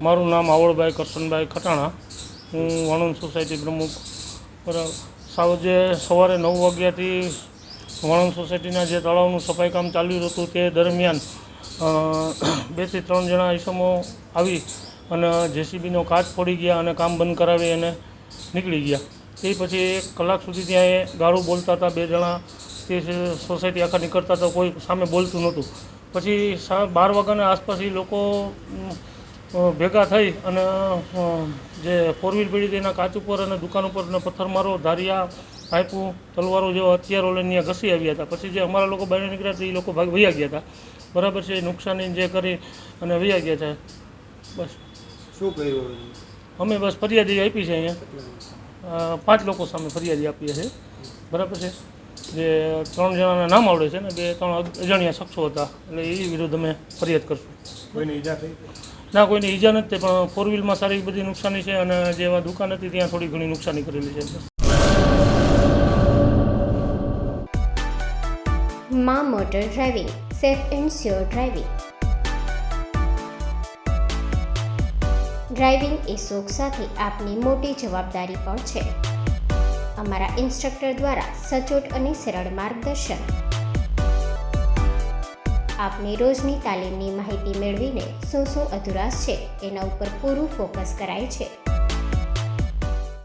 મારું નામ આવળભાઈ કરશનભાઈ ખટાણા, હું વાણંદ સોસાયટી પ્રમુખ. સાંજે સવારે 9 વાગ્યાથી વાણંદ સોસાયટીના જે તળાવનું સફાઈ કામ ચાલ્યું હતું તે દરમિયાન 2 થી 3 જણા ઈસમો આવી અને જેસીબીનો કાચ ફોડી ગયા અને કામ બંધ કરાવી અને નીકળી ગયા. તે પછી 1 કલાક સુધી ત્યાં એ ગાળું બોલતા હતા. 2 જણા તે સોસાયટી આખા નીકળતા હતા, કોઈ સામે બોલતું નહોતું. પછી 12 વાગ્યાના આસપાસ એ લોકો ભેગા થઈ અને જે 4 વ્હીલ પડી તેના કાચ ઉપર અને દુકાન ઉપર અને પથ્થરમારો, ધારિયા, પાઇપું, તલવારો જેવા હથિયારો લઈને ત્યાં ઘસી આવ્યા હતા. પછી જે અમારા લોકો બહાર નીકળ્યા હતા એ લોકો વયા ગયા હતા. બરાબર છે, નુકસાની જે કરી અને વયા ગયા હતા. બસ શું કર્યું? અમે બસ ફરિયાદી આપી છે. અહીંયા 5 લોકો સામે ફરિયાદી આપીએ છીએ. બરાબર છે, જે 3 જણાના નામ આવડે છે ને 2-3 અજાણ્યા શખ્સો હતા, એટલે એ વિરુદ્ધ અમે ફરિયાદ કરશું. કોઈને ઈજા થઈ? ના, કોઈને ઈજા નથી, પણ 4 વ્હીલમાં સારી બધી નુકસાની છે અને જેમાં દુકાન હતી ત્યાં થોડી ઘણી નુકસાની કરેલી છે. માં motor driving, safe and sure driving. Driving એ શોખ સાથે આપની મોટી જવાબદારી પણ છે. અમારા ઇન્સ્ટ્રક્ટર દ્વારા સચોટ અને સરળ માર્ગદર્શન. આપની રોજની તાલીમની માહિતી મેળવીને શું અધુરાશ છે એના ઉપર પૂરું ફોકસ કરાય છે.